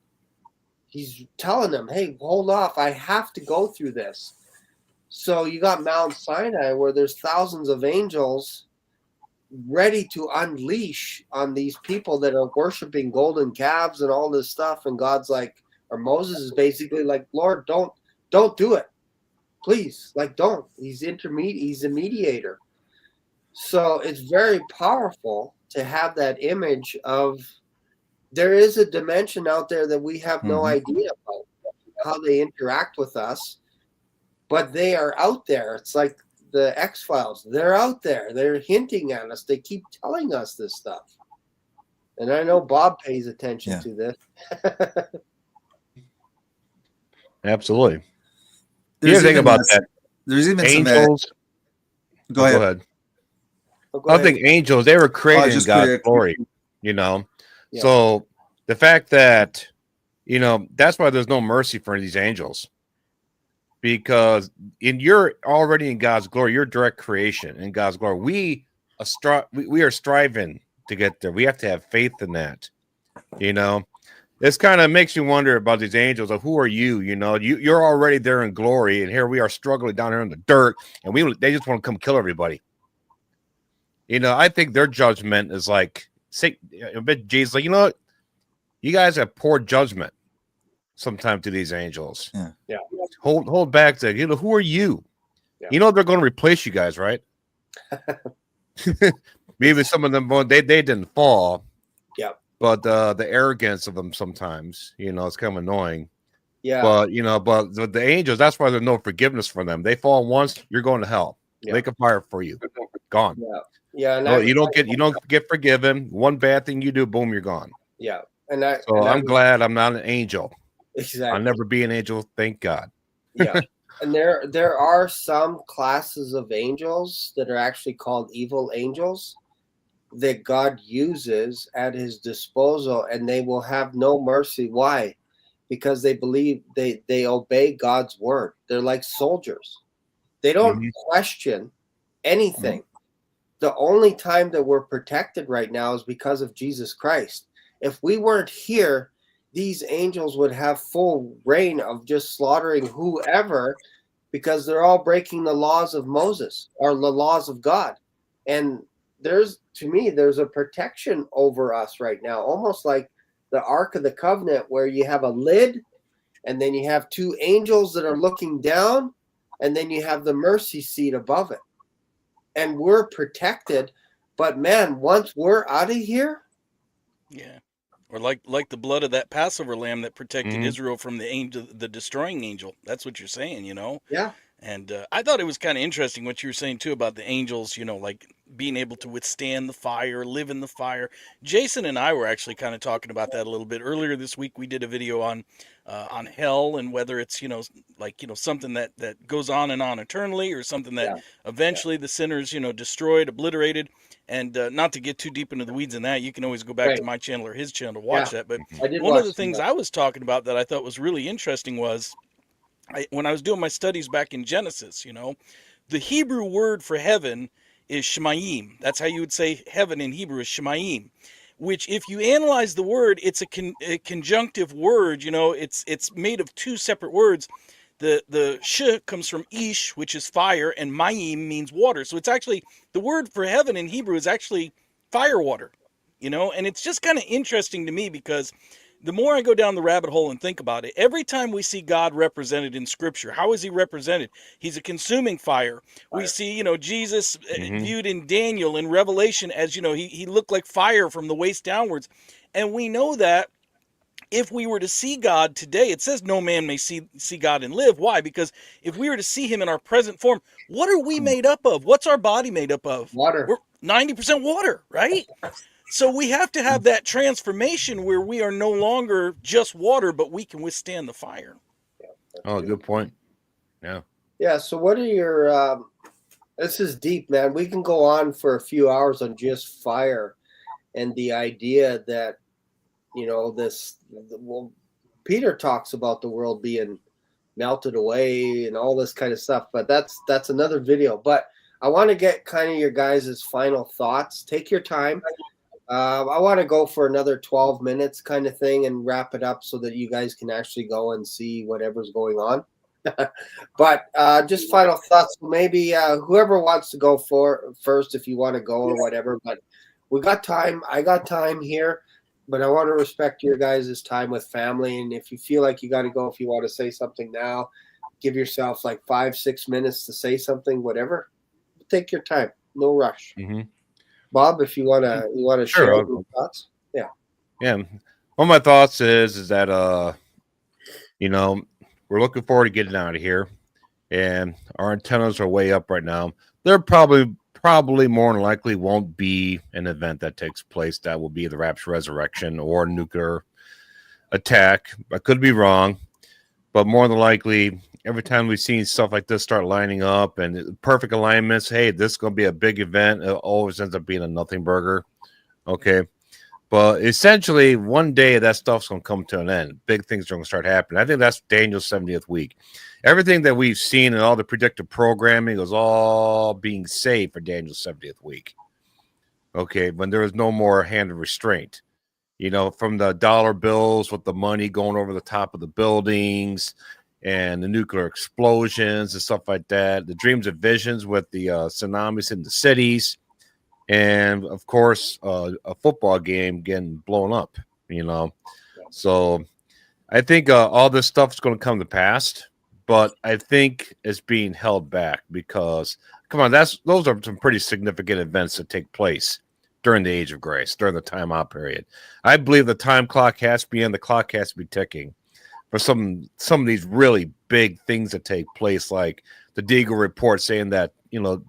He's telling them, hey, hold off, I have to go through this. So you got Mount Sinai where there's thousands of angels ready to unleash on these people that are worshiping golden calves and all this stuff. And God's like, or Moses is basically like, Lord, don't do it. Please, like, don't. He's a mediator. So it's very powerful to have that image of there is a dimension out there that we have no Mhm. idea about how they interact with us, but they are out there. It's like the X-Files. They're out there. They're hinting at us. They keep telling us this stuff. And I know Bob pays attention Yeah. to this. Absolutely. There's Here's the thing even about some- that. There's even some. Angels. Go ahead. Oh, go I ahead. think angels, they were created in just God's created- glory, you know. Yeah. So the fact that, you know, that's why there's no mercy for these angels. Because you're already in God's glory, you're direct creation in God's glory. We are striving to get there. We have to have faith in that. You know, this kind of makes you wonder about these angels of who are you? You know, you're already there in glory, and here we are struggling down here in the dirt, and they just want to come kill everybody. You know, I think their judgment is like, say, a bit Jesus, like, you know what? You guys have poor judgment sometimes to these angels. Yeah. Hold back to, you know, who are you? Yeah. You know they're going to replace you guys, right? Maybe some of them they didn't fall. Yeah. But the arrogance of them sometimes, you know, it's kind of annoying. Yeah. But you know, but the angels, that's why there's no forgiveness for them. They fall once, you're going to hell. Yeah. Lake of fire for you. Gone. Yeah. Yeah. And No, you don't get forgiven. One bad thing you do, boom, you're gone. Yeah. I'm glad I'm not an angel. Exactly. I'll never be an angel, thank God. Yeah. And there are some classes of angels that are actually called evil angels that God uses at his disposal, and they will have no mercy. Why? Because they believe they obey God's word. They're like soldiers. They don't question anything. The only time that we're protected right now is because of Jesus Christ. If we weren't here, these angels would have full reign of just slaughtering whoever, because they're all breaking the laws of Moses or the laws of God. And there's a protection over us right now, almost like the Ark of the Covenant, where you have a lid and then you have two angels that are looking down, and then you have the mercy seat above it. And we're protected. But man, once we're out of here. Yeah. Or like the blood of that Passover lamb that protected Israel from the angel, the destroying angel. That's what you're saying, you know? Yeah. And I thought it was kind of interesting what you were saying, too, about the angels, you know, like being able to withstand the fire, live in the fire. Jason and I were actually kind of talking about that a little bit. Earlier this week, we did a video on hell and whether it's, you know, like, you know, something that goes on and on eternally, or something that eventually the sinners, you know, destroyed, obliterated. And not to get too deep into the weeds in that, you can always go back to my channel or his channel to watch that. But one of the things I was talking about that I thought was really interesting was, when I was doing my studies back in Genesis, you know, the Hebrew word for heaven is Shemayim. That's how you would say heaven in Hebrew is Shemayim, which if you analyze the word, it's a conjunctive word. You know, it's made of two separate words. The sh comes from ish, which is fire, and mayim means water. So it's actually, the word for heaven in Hebrew is actually fire water, you know, and it's just kind of interesting to me because the more I go down the rabbit hole and think about it, every time we see God represented in Scripture, how is he represented? He's a consuming fire. We see, you know, Jesus viewed in Daniel in Revelation as, you know, he looked like fire from the waist downwards. And we know that if we were to see God today, it says no man may see God and live. Why? Because if we were to see him in our present form, what are we made up of? What's our body made up of? Water. We're 90% water, right? So we have to have that transformation where we are no longer just water, but we can withstand the fire. Oh, good point. Yeah. Yeah. So what are your, this is deep, man. We can go on for a few hours on just fire and the idea that, you know, well, Peter talks about the world being melted away and all this kind of stuff, but that's another video. But I want to get kind of your guys' final thoughts. Take your time. I want to go for another 12 minutes kind of thing and wrap it up so that you guys can actually go and see whatever's going on. But just final thoughts. Maybe whoever wants to go first, if you want to go or whatever. But we got time. I got time here. But I want to respect your guys' time with family. And if you feel like you got to go, if you want to say something now, give yourself like 5-6 minutes to say something, whatever. Take your time. No rush. Bob, if you want to Sure, share your thoughts. Yeah. Yeah. One of my thoughts is that we're looking forward to getting out of here, and our antennas are way up right now. There probably more than likely won't be an event that takes place that will be the rapture resurrection or nuclear attack. I could be wrong, but more than likely, every time we've seen stuff like this start lining up and perfect alignments, hey, this is going to be a big event. It always ends up being a nothing burger. Okay. But essentially, one day that stuff's going to come to an end. Big things are going to start happening. I think that's Daniel's 70th week. Everything that we've seen and all the predictive programming was all being saved for Daniel's 70th week. Okay, when there was no more hand of restraint. From the dollar bills with the money going over the top of the buildings and the nuclear explosions and stuff like that. The dreams and visions with the tsunamis in the cities. And of course, a football game getting blown up, So I think all this stuff is going to come to pass, but I think it's being held back because, come on, those are some pretty significant events that take place during the age of grace, during the timeout period. I believe the time clock has to be in, the clock has to be ticking for some of these really big things that take place, like the Deagle report saying that,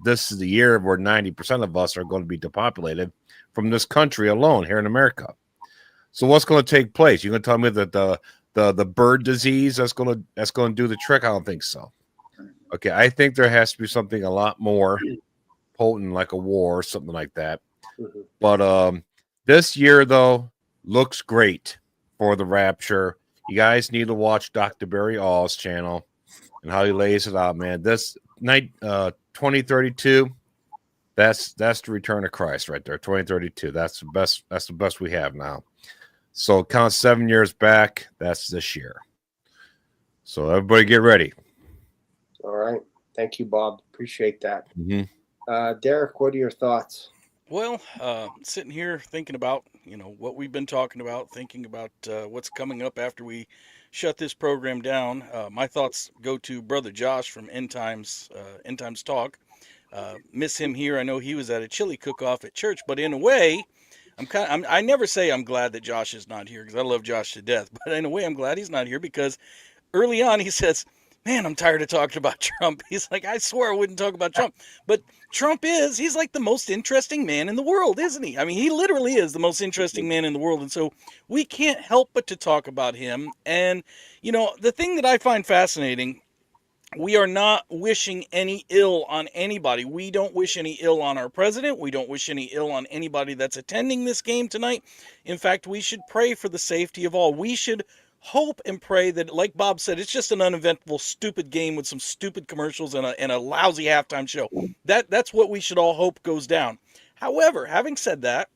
this is the year where 90% of us are going to be depopulated from this country alone here in America. So what's going to take place? You're going to tell me that the bird disease that's going to do the trick? I don't think so. Okay, I think there has to be something a lot more potent, like a war or something like that. Mm-hmm. But this year, though, looks great for the rapture. You guys need to watch Dr. Barry All's channel and how he lays it out, man. This night, 2032, that's the return of Christ right there. 2032, that's the best we have now. So count 7 years back, that's this year. So everybody get ready. All right. Thank you, Bob. Appreciate that. Mm-hmm. Derek, what are your thoughts? Well, sitting here thinking about, what we've been talking about, thinking about what's coming up after we shut this program down. My thoughts go to Brother Josh from End Times Talk. Miss him here. I know he was at a chili cook-off at church, but in a way, I never say I'm glad that Josh is not here because I love Josh to death. But in a way, I'm glad he's not here because early on he says, "Man, I'm tired of talking about Trump." He's like, "I swear I wouldn't talk about Trump." But he's like the most interesting man in the world, isn't he? I mean, he literally is the most interesting man in the world. And so we can't help but to talk about him. And, the thing that I find fascinating, we are not wishing any ill on anybody. We don't wish any ill on our president. We don't wish any ill on anybody that's attending this game tonight. In fact, we should pray for the safety of all. We should hope and pray that, like Bob said, it's just an uneventful, stupid game with some stupid commercials and a lousy halftime show. That's what we should all hope goes down. However, having said that,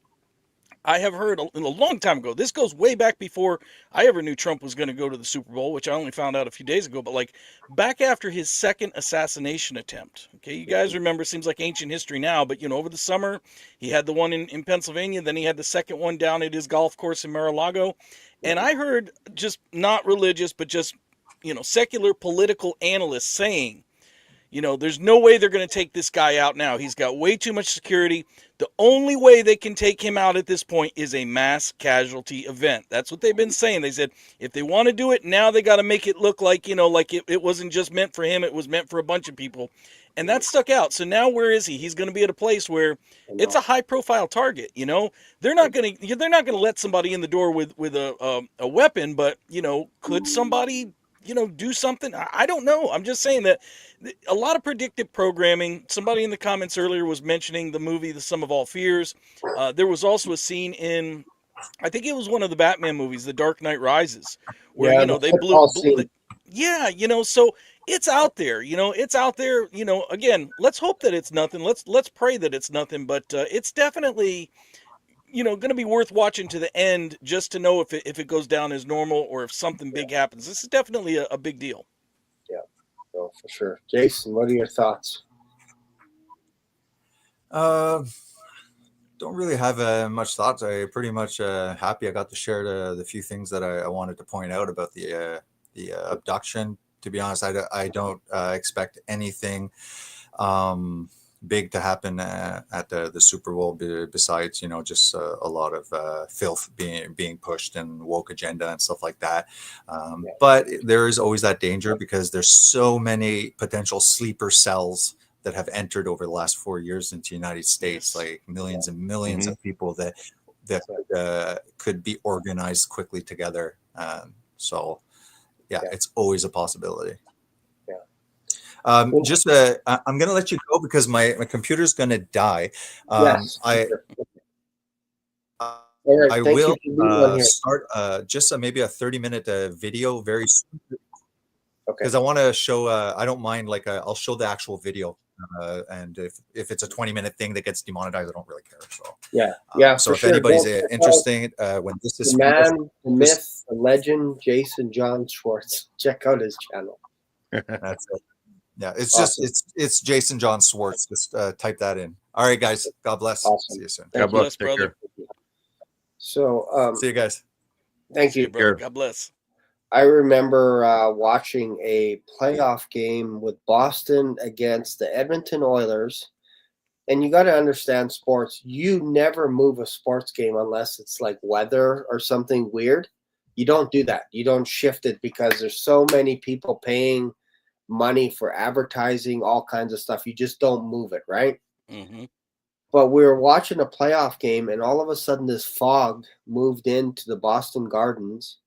I have heard a long time ago, this goes way back before I ever knew Trump was going to go to the Super Bowl, which I only found out a few days ago, but like back after his second assassination attempt. Okay, you guys remember, seems like ancient history now, but over the summer, he had the one in Pennsylvania, then he had the second one down at his golf course in Mar-a-Lago. And I heard, just not religious, but just, secular political analysts saying, there's no way they're going to take this guy out now. He's got way too much security. The only way they can take him out at this point is a mass casualty event. That's what they've been saying. They said if they want to do it, now they got to make it look like, like it wasn't just meant for him. It was meant for a bunch of people. And that stuck out. So now where is he? He's going to be at a place where it's a high profile target. They're not going to let somebody in the door with a weapon, but could somebody do something? I don't know. I'm just saying that a lot of predictive programming. Somebody in the comments earlier was mentioning the movie The Sum of All Fears. There was also a scene in, I think it was one of the Batman movies, The Dark Knight Rises, where they blew so it's out there. It's out there. Again, let's hope that it's nothing. Let's pray that it's nothing, but it's definitely going to be worth watching to the end just to know if it goes down as normal or if something big happens. This is definitely a big deal. Yeah, no, for sure. Jason, what are your thoughts? Don't really have much thoughts. I pretty much happy I got to share the few things that I wanted to point out about the abduction. To be honest, I don't expect anything big to happen at the Super Bowl, besides, just a lot of filth being pushed and woke agenda and stuff like that. But there is always that danger because there's so many potential sleeper cells that have entered over the last 4 years into the United States, like millions and millions of people that could be organized quickly together. So it's always a possibility. I'm going to let you go because my computer's going to die. Yes. I will start just maybe a 30-minute video very soon. Okay. Because I want to show, I don't mind, like, I'll show the actual video. And if it's a 20-minute thing that gets demonetized, I don't really care. So so if anybody's interested, when this is the myth, the legend, Jason John Schwartz, check out his channel. That's it. Yeah, it's awesome. It's Jason John Schwartz. Just type that in. All right, guys. God bless. Awesome. See you soon. God bless, brother. So see you guys. Thank you, brother. God bless. I remember watching a playoff game with Boston against the Edmonton Oilers. And you got to understand sports. You never move a sports game unless it's like weather or something weird. You don't do that. You don't shift it because there's so many people paying money for advertising, all kinds of stuff. You just don't move it, right? Mm-hmm. But we were watching a playoff game, and all of a sudden this fog moved into the Boston Gardens.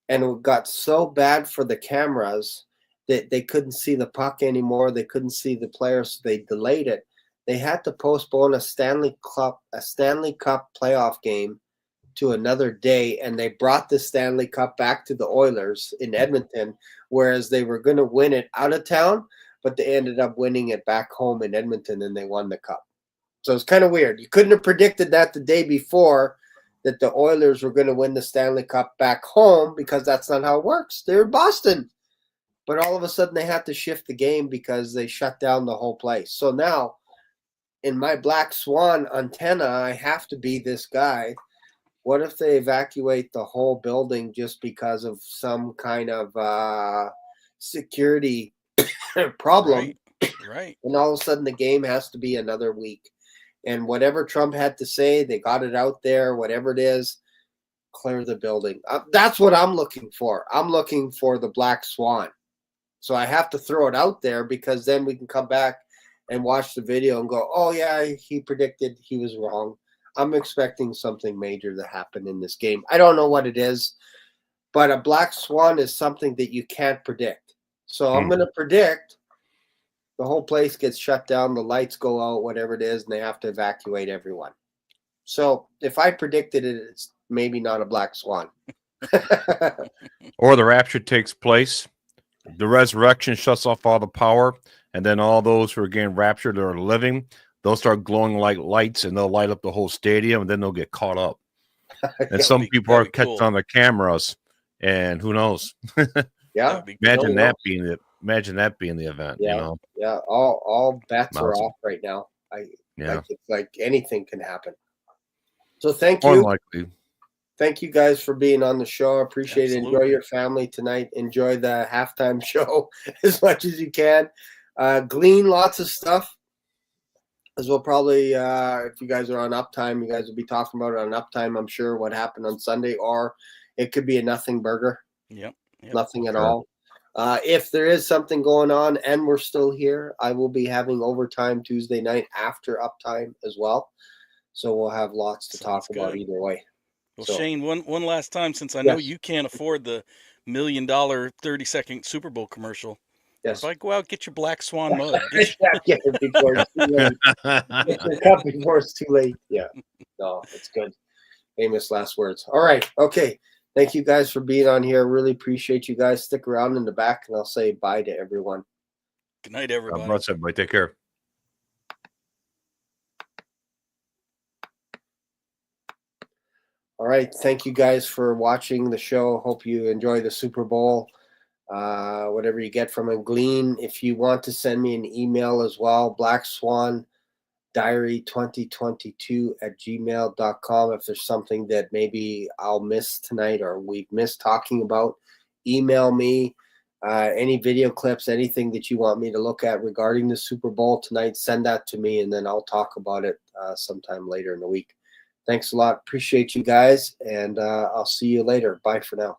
And it got so bad for the cameras that they couldn't see the puck anymore. They couldn't see the players, so they delayed it. They had to postpone a Stanley Cup playoff game to another day, and they brought the Stanley Cup back to the Oilers in Edmonton, whereas they were going to win it out of town, but they ended up winning it back home in Edmonton, and they won the cup. So it's kind of weird. You couldn't have predicted that the day before, that the Oilers were going to win the Stanley Cup back home, because that's not how it works. They're in Boston. But all of a sudden they had to shift the game because they shut down the whole place. So now in my Black Swan antenna, I have to be this guy. What if they evacuate the whole building just because of some kind of security problem? Right. And all of a sudden the game has to be another week. And whatever Trump had to say, they got it out there, whatever it is, clear the building. That's what I'm looking for. I'm looking for the Black Swan. So I have to throw it out there, because then we can come back and watch the video and go, oh, yeah, he predicted, he was wrong. I'm expecting something major to happen in this game. I don't know what it is, but a Black Swan is something that you can't predict. So I'm going to predict the whole place gets shut down, the lights go out, whatever it is, and they have to evacuate everyone. So if I predicted it, it's maybe not a Black Swan. Or the rapture takes place, the resurrection shuts off all the power, and then all those who are getting raptured or are living, they'll start glowing like lights, and they'll light up the whole stadium, and then they'll get caught up. And some people are catching on the cameras, and who knows? Yeah. Imagine that being the event. Yeah. You know? Yeah. All bets are off right now. Like anything can happen. So thank you. Unlikely. Thank you guys for being on the show. I appreciate it. Enjoy your family tonight. Enjoy the halftime show as much as you can. Glean lots of stuff, as we'll probably, if you guys are on Uptime, you guys will be talking about it on Uptime, I'm sure, what happened on Sunday, or it could be a nothing burger. Yep. Nothing at all. If there is something going on and we're still here, I will be having overtime Tuesday night after Uptime as well. So we'll have lots to talk about either way. Well, Shane, one last time, since I know you can't afford the $1 million 30-second Super Bowl commercial. Yes. If I go out, get your Black Swan mug. Get it before it's too late. Get your cup before it's too late. Yeah. No, it's good. Famous last words. All right. Okay. Thank you guys for being on here. Really appreciate you guys. Stick around in the back, and I'll say bye to everyone. Good night, everybody. God bless everybody. Take care. All right. Thank you guys for watching the show. Hope you enjoy the Super Bowl. Whatever you get from a glean. If you want to send me an email as well, Black Swan Diary 2022@gmail.com. If there's something that maybe I'll miss tonight or we've missed talking about, email me. Any video clips, anything that you want me to look at regarding the Super Bowl tonight, send that to me, and then I'll talk about it sometime later in the week. Thanks a lot. Appreciate you guys, and I'll see you later. Bye for now.